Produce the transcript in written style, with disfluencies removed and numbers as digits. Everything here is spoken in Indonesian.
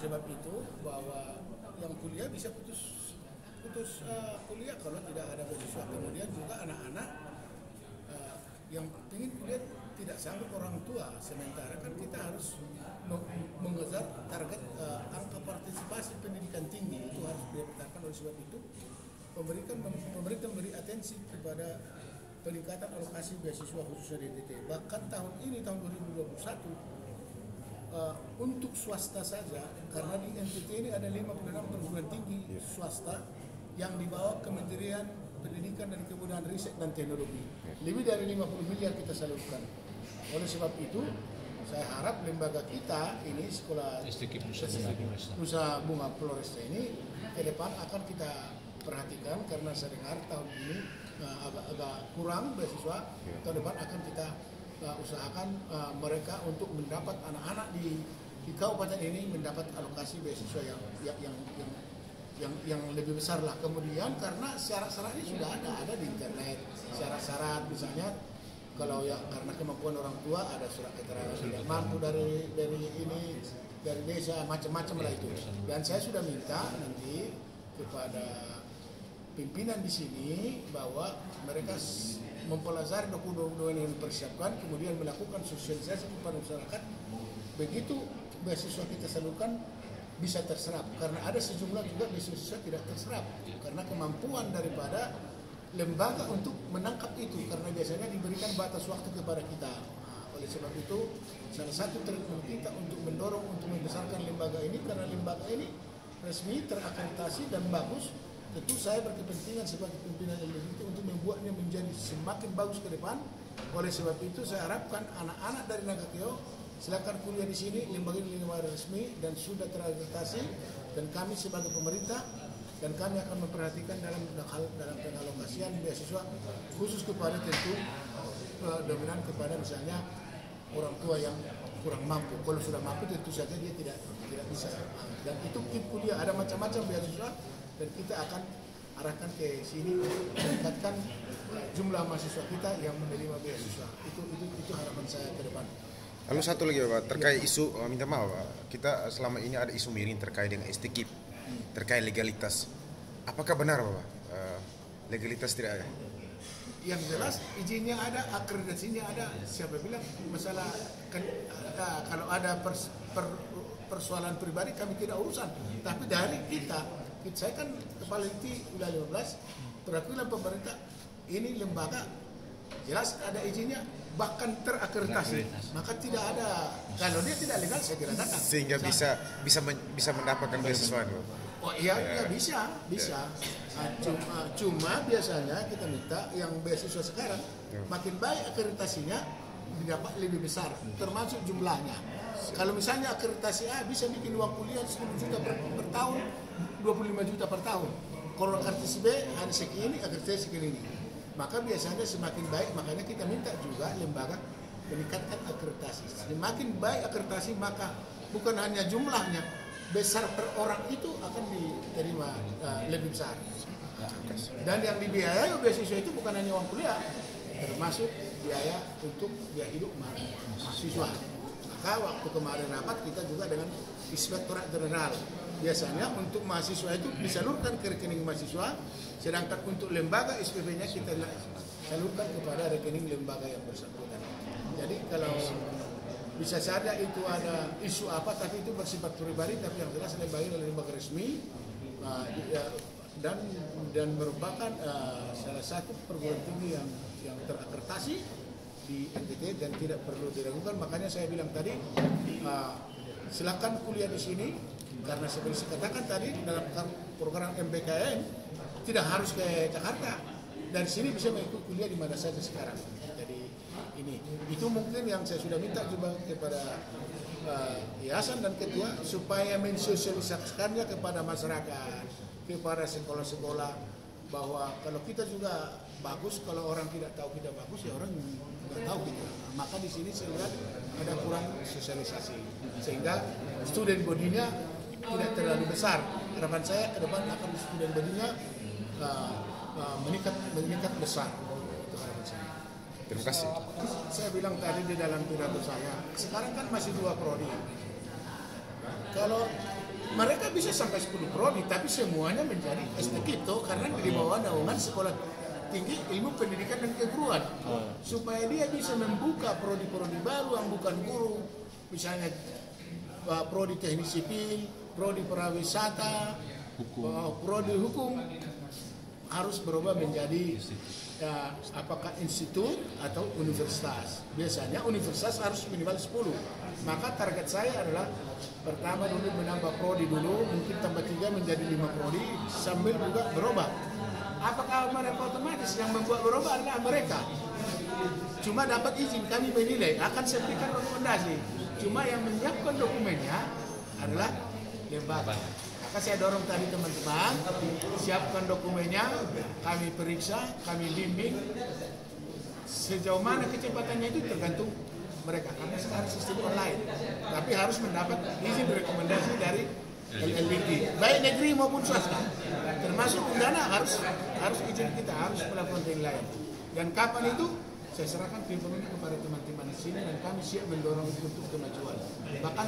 sebab itu bahwa yang kuliah bisa putus kuliah kalau tidak ada beasiswa. Kemudian juga anak-anak yang ingin kuliah tidak sanggup orang tua, sementara kan kita harus mengejar target angka partisipasi pendidikan tinggi, itu harus didapatkan. Oleh sebab itu pemerintah memberi atensi kepada peningkatan alokasi beasiswa khususnya di NTT. Bahkan tahun ini, tahun 2021, untuk swasta saja, karena di NTT ini ada 56 perguruan tinggi swasta yang dibawa Kementerian Pendidikan dan Kebudayaan, Riset dan Teknologi. Lebih dari 50 miliar kita salurkan. Oleh sebab itu, saya harap lembaga kita ini, sekolah Nusa Bunga Floresta ini, ke depan akan kita perhatikan, karena saya dengar tahun ini agak kurang beasiswa. Tahun depan akan kita usahakan mereka untuk mendapat, anak-anak di kabupaten ini mendapat alokasi beasiswa yang lebih besar lah. Kemudian karena syarat-syaratnya sudah ada di internet, syarat-syarat misalnya kalau ya karena kemampuan orang tua ada surat keterangan tidak mampu dari ini, dari desa, macam-macam lah itu. Dan saya sudah minta nanti kepada pimpinan di sini bahwa mereka mempelajari dokumen yang dipersiapkan, kemudian melakukan sosialisasi kepada masyarakat. Begitu beasiswa kita salurkan bisa terserap, karena ada sejumlah juga beasiswa tidak terserap karena kemampuan daripada lembaga untuk menangkap itu, karena biasanya diberikan batas waktu kepada kita. Oleh sebab itu, salah satu treatment kita untuk mendorong untuk membesarkan lembaga ini, karena lembaga ini resmi, terakreditasi dan bagus. Tentu saya berkepentingan sebagai pimpinan LDIT untuk membuatnya menjadi semakin bagus ke depan. Oleh sebab itu, saya harapkan anak-anak dari Nagakeo silakan kuliah di sini, lembaga ini lembaga resmi dan sudah terakreditasi, dan kami sebagai pemerintah dan kami akan memperhatikan dalam pengalokasian beasiswa khusus kepada tentu dominan kepada misalnya orang tua yang kurang mampu. Kalau sudah mampu tentu saja dia tidak bisa. Dan itu kuliah ada macam-macam beasiswa, dan kita akan arahkan ke sini untuk meningkatkan jumlah mahasiswa kita yang menerima beasiswa. Itu harapan saya ke depan. Lalu satu lagi Bapak, terkait isu, minta maaf Pak, kita selama ini ada isu miring terkait dengan STKIP, terkait legalitas. Apakah benar Bapak, legalitas tidak ada? Yang jelas izinnya ada, akreditasinya ada. Siapa bilang masalah kalau ada persoalan pribadi kami tidak urusan. Tapi dari saya kan kepala inti udah 15, perwakilan pemerintah ini lembaga jelas ada izinnya, bahkan terakreditasi, maka tidak ada, kalau dia tidak legal saya kira datang. Sehingga bisa mendapatkan beasiswa. Oh iya, bisa. Cuma biasanya kita minta yang beasiswa sekarang makin baik akreditasinya didapat lebih besar, termasuk jumlahnya. Kalau misalnya akreditasi A bisa bikin uang kuliah 10 juta per tahun, 25 juta per tahun. Kalau akreditasi B hanya segini, akreditasi segini. Maka biasanya semakin baik, makanya kita minta juga lembaga meningkatkan akreditasi. Semakin baik akreditasi, maka bukan hanya jumlahnya, besar per orang itu akan diterima lebih besar. Dan yang dibiayai beasiswa itu bukan hanya uang kuliah, termasuk biaya untuk biaya hidup mahasiswa. Maka waktu kemarin rapat kita juga dengan Inspektorat Jenderal. Biasanya untuk mahasiswa itu disalurkan ke rekening mahasiswa, sedangkan untuk lembaga SPP-nya kita salurkan kepada rekening lembaga yang bersangkutan. Jadi kalau bisa saja itu ada isu apa, tapi itu bersifat pribadi, tapi yang jelas lembaga resmi dan merupakan salah satu perguruan tinggi yang terakreditasi di NTT dan tidak perlu diragukan. Makanya saya bilang tadi, silakan kuliah di sini, karena seperti saya katakan tadi dalam program MBKN tidak harus ke Jakarta, dari sini bisa mengikuti kuliah di mana saja sekarang. Jadi itu mungkin yang saya sudah minta juga kepada yayasan dan ketua supaya mensosialisasikannya kepada masyarakat, kepada sekolah-sekolah, bahwa kalau kita juga bagus, kalau orang tidak tahu kita bagus ya orang nggak tahu kita. Maka di sini saya lihat ada kurang sosialisasi, sehingga student body-nya tidak terlalu besar. Harapan saya ke depan akan student body-nya meningkat besar. Itu harapan saya. Terima kasih. Saya bilang tadi di dalam pidato saya, sekarang kan masih 2 prodi. Kalau mereka bisa sampai 10 prodi, tapi semuanya menjadi STKIP toh, karena di bawah naungan sekolah tinggi ilmu pendidikan dan keguruan, supaya dia bisa membuka prodi-prodi baru yang bukan guru, misalnya prodi teknik sipil, prodi pariwisata, prodi hukum, harus berubah menjadi apakah institut atau universitas. Biasanya universitas harus minimal 10. Maka target saya adalah pertama dulu menambah prodi dulu, mungkin tambah 3 menjadi 5 prodi, sambil juga berubah. Apakah mereka otomatis yang membuat berubah adalah mereka? Cuma dapat izin, kami menilai, akan saya berikan rekomendasi. Cuma yang menyiapkan dokumennya adalah lembaga. Maka saya dorong tadi teman-teman, siapkan dokumennya, kami periksa, kami bimbing. Sejauh mana kecepatannya itu tergantung mereka, karena sekarang sistem online. Tapi harus mendapat izin rekomendasi dari LLDT, baik negeri maupun swasta. Termasuk Undana harus izin kita, harus melakukan penilaian. Dan kapan itu? Saya serahkan penuhnya kepada teman-teman di sini dan kami siap mendorong untuk kemajuan. Bahkan